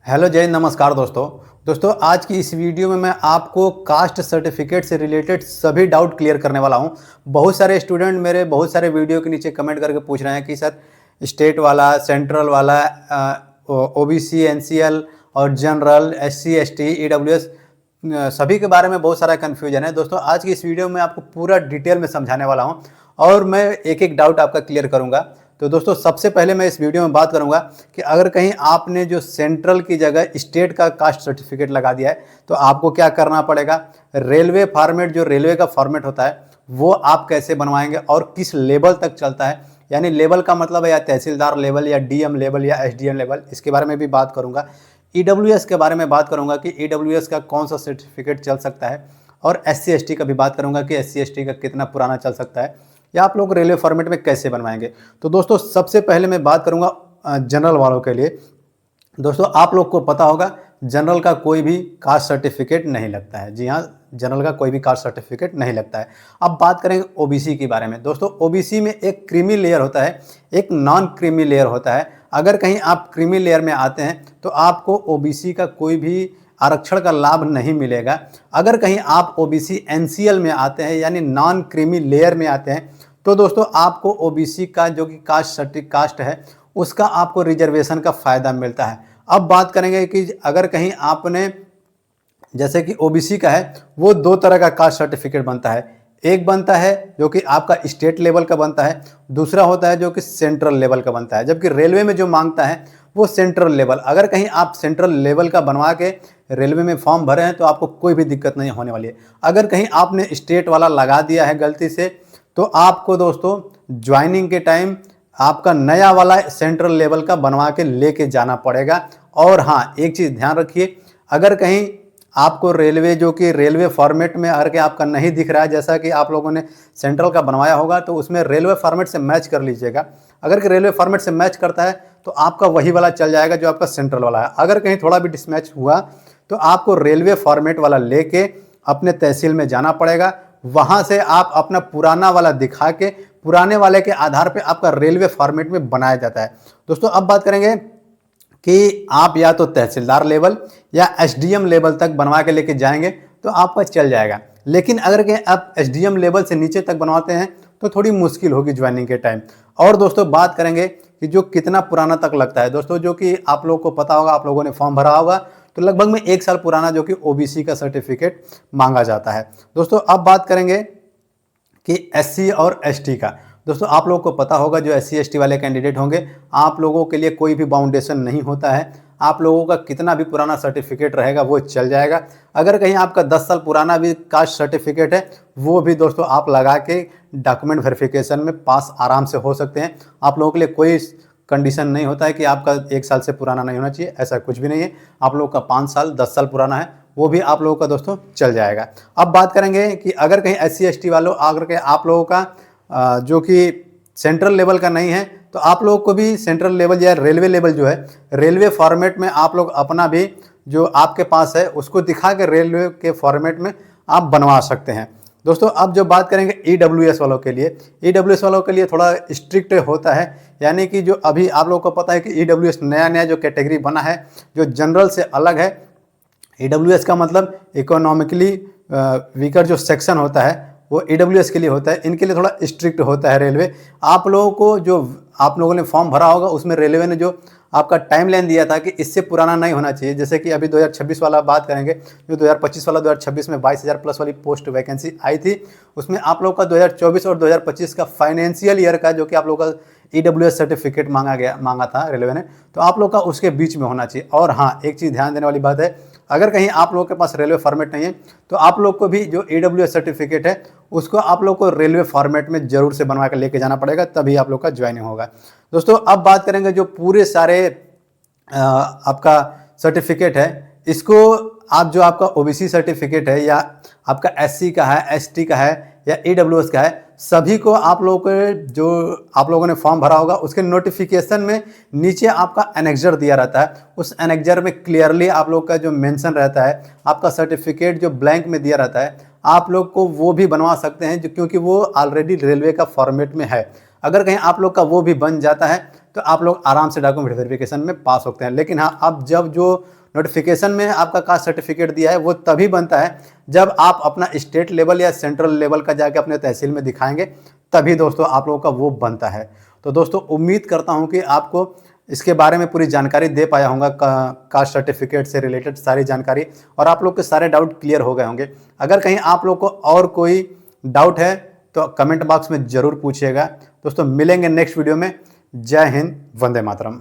Hello जय नमस्कार दोस्तों आज की इस वीडियो में मैं आपको कास्ट सर्टिफिकेट से रिलेटेड सभी डाउट क्लियर करने वाला हूं। बहुत सारे स्टूडेंट मेरे बहुत सारे वीडियो के नीचे कमेंट करके पूछ रहे हैं कि सर स्टेट वाला, सेंट्रल वाला, ओबीसी, एनसीएल और जनरल, एससी, एसटी, ईडब्ल्यूएस सभी के बारे में बहुत सारा कन्फ्यूजन है। दोस्तों आज की इस वीडियो में आपको पूरा डिटेल में समझाने वाला हूँ और मैं एक एक डाउट आपका क्लियर करूँगा। तो दोस्तों सबसे पहले मैं इस वीडियो में बात करूंगा कि अगर कहीं आपने जो सेंट्रल की जगह स्टेट का कास्ट सर्टिफिकेट लगा दिया है तो आपको क्या करना पड़ेगा। रेलवे फॉर्मेट, जो रेलवे का फॉर्मेट होता है वो आप कैसे बनवाएंगे और किस लेवल तक चलता है, यानी लेवल का मतलब है या तहसीलदार लेवल या डीएम लेवल या एसडीएम लेवल, इसके बारे में भी बात करूंगा। ईडब्ल्यूएस के बारे में बात करूंगा कि ईडब्ल्यूएस का कौन सा सर्टिफिकेट चल सकता है, और एससी एसटी का भी बात करूंगा कि एससी एसटी का कितना पुराना चल सकता है या आप लोग रेलवे फॉर्मेट में कैसे बनवाएंगे। तो दोस्तों सबसे पहले मैं बात करूंगा जनरल वालों के लिए। दोस्तों आप लोग को पता होगा जनरल का कोई भी कास्ट सर्टिफिकेट नहीं लगता है। जी हाँ, जनरल का कोई भी कास्ट सर्टिफिकेट नहीं लगता है। अब बात करेंगे ओबीसी के बारे में। दोस्तों ओबीसी में एक क्रीमी लेयर होता है, एक नॉन क्रीमी लेयर होता है। अगर कहीं आप क्रीमी लेयर में आते हैं तो आपको ओबीसी का कोई भी आरक्षण का लाभ नहीं मिलेगा। अगर कहीं आप ओबीसी एनसीएल में आते हैं यानी नॉन क्रीमी लेयर में आते हैं तो दोस्तों आपको ओबीसी का जो कि कास्ट है उसका आपको रिजर्वेशन का फ़ायदा मिलता है। अब बात करेंगे कि अगर कहीं आपने, जैसे कि ओबीसी का है, वो दो तरह का कास्ट सर्टिफिकेट बनता है। एक बनता है जो कि आपका स्टेट लेवल का बनता है, दूसरा होता है जो कि सेंट्रल लेवल का बनता है। जबकि रेलवे में जो मांगता है वो सेंट्रल लेवल। अगर कहीं आप सेंट्रल लेवल का बनवा के रेलवे में फॉर्म भरे हैं तो आपको कोई भी दिक्कत नहीं होने वाली है। अगर कहीं आपने स्टेट वाला लगा दिया है गलती से तो आपको दोस्तों ज्वाइनिंग के टाइम आपका नया वाला सेंट्रल लेवल का बनवा के लेके जाना पड़ेगा। और हाँ, एक चीज़ ध्यान रखिए, अगर कहीं आपको रेलवे जो कि रेलवे फॉर्मेट में अगर के आपका नहीं दिख रहा है, जैसा कि आप लोगों ने सेंट्रल का बनवाया होगा, तो उसमें रेलवे फॉर्मेट से मैच कर लीजिएगा। अगर कि रेलवे फॉर्मेट से मैच करता है तो आपका वही वाला चल जाएगा जो आपका सेंट्रल वाला है। अगर कहीं थोड़ा भी डिसमैच हुआ तो आपको रेलवे फॉर्मेट वाला लेके अपने तहसील में जाना पड़ेगा। वहाँ से आप अपना पुराना वाला दिखा के पुराने वाले के आधार पर आपका रेलवे फॉर्मेट में बनाया जाता है। दोस्तों अब बात करेंगे कि आप या तो तहसीलदार लेवल या एसडीएम लेवल तक बनवा के लेके जाएंगे तो आपका चल जाएगा। लेकिन अगर के आप एसडीएम लेवल से नीचे तक बनवाते हैं तो थोड़ी मुश्किल होगी ज्वाइनिंग के टाइम। और दोस्तों बात करेंगे कि जो कितना पुराना तक लगता है। दोस्तों जो कि आप लोग को पता होगा, आप लोगों ने फॉर्म भरा होगा, तो लगभग में 1 साल पुराना जो कि ओबीसी का सर्टिफिकेट मांगा जाता है। दोस्तों अब बात करेंगे कि एससी और एसटी का। दोस्तों आप लोगों को पता होगा जो एससी एसटी वाले कैंडिडेट होंगे, आप लोगों के लिए कोई भी बाउंडेशन नहीं होता है। आप लोगों का कितना भी पुराना सर्टिफिकेट रहेगा वो चल जाएगा। अगर कहीं आपका 10 साल पुराना भी कास्ट सर्टिफिकेट है वो भी दोस्तों आप लगा के डॉक्यूमेंट वेरिफिकेशन में पास आराम से हो सकते हैं। आप लोगों के लिए कोई कंडीशन नहीं होता है कि आपका 1 साल से पुराना नहीं होना चाहिए, ऐसा कुछ भी नहीं है। आप लोगों का 5 साल 10 साल पुराना है वो भी आप लोगों का दोस्तों चल जाएगा। अब बात करेंगे कि अगर कहीं एससी एसटी वालों, अगर के आप लोगों का जो कि सेंट्रल लेवल का नहीं है तो आप लोग को भी सेंट्रल लेवल या रेलवे लेवल जो है, रेलवे फॉर्मेट में आप लोग अपना भी जो आपके पास है उसको दिखा के रेलवे के फॉर्मेट में आप बनवा सकते हैं। दोस्तों अब जो बात करेंगे ईडब्ल्यूएस वालों के लिए, ईडब्ल्यूएस वालों के लिए थोड़ा स्ट्रिक्ट होता है। यानी कि जो अभी आप लोग को पता है कि ईडब्ल्यूएस नया नया जो कैटेगरी बना है जो जनरल से अलग है। ईडब्ल्यूएस का मतलब इकोनॉमिकली वीकर जो सेक्शन होता है वो ईडब्ल्यूएस के लिए होता है। इनके लिए थोड़ा स्ट्रिक्ट होता है रेलवे। आप लोगों को जो आप लोगों ने फॉर्म भरा होगा उसमें रेलवे ने जो आपका टाइम लाइन दिया था कि इससे पुराना नहीं होना चाहिए। जैसे कि अभी 2026 वाला बात करेंगे, जो 2025 वाला 2026 में 22,000 प्लस वाली पोस्ट वैकेंसी आई थी, उसमें आप लोग का 2024 और 2025 का फाइनेंशियल ईयर का जो कि आप लोग का ईडब्ल्यूएस सर्टिफिकेट मांगा था रेलवे ने, तो आप लोग का उसके बीच में होना चाहिए। और हाँ, एक चीज़ ध्यान देने वाली बात है, अगर कहीं आप लोगों के पास रेलवे फॉर्मेट नहीं है तो आप लोग को भी जो ईडब्ल्यूएस सर्टिफिकेट है उसको आप लोग को रेलवे फॉर्मेट में जरूर से बनवा कर लेके जाना पड़ेगा, तभी आप लोग का ज्वाइनिंग होगा। दोस्तों अब बात करेंगे जो पूरे सारे आपका सर्टिफिकेट है, इसको आप जो आपका ओबीसी सर्टिफिकेट है या आपका एससी का है, एसटी का है या ईडब्ल्यूएस का है, सभी को आप लोगों को जो आप लोगों ने फॉर्म भरा होगा उसके नोटिफिकेशन में नीचे आपका एनेक्जर दिया रहता है। उस एनेक्जर में क्लियरली आप लोग का जो मेंशन रहता है, आपका सर्टिफिकेट जो ब्लैंक में दिया रहता है, आप लोग को वो भी बनवा सकते हैं क्योंकि वो ऑलरेडी रेलवे का फॉर्मेट में है। अगर कहीं आप लोग का वो भी बन जाता है तो आप लोग आराम से डॉक्यूमेंट वेरिफिकेशन में पास होते हैं। लेकिन हाँ, अब जब जो नोटिफिकेशन में आपका कास्ट सर्टिफिकेट दिया है वो तभी बनता है जब आप अपना स्टेट लेवल या सेंट्रल लेवल का जाके अपने तहसील में दिखाएंगे, तभी दोस्तों आप लोगों का वो बनता है। तो दोस्तों उम्मीद करता हूँ कि आपको इसके बारे में पूरी जानकारी दे पाया होगा, कास्ट सर्टिफिकेट से रिलेटेड सारी जानकारी, और आप लोग के सारे डाउट क्लियर हो गए होंगे। अगर कहीं आप लोग को और कोई डाउट है तो कमेंट बॉक्स में ज़रूर पूछिएगा। दोस्तों मिलेंगे नेक्स्ट वीडियो में। जय हिंद, वंदे मातरम।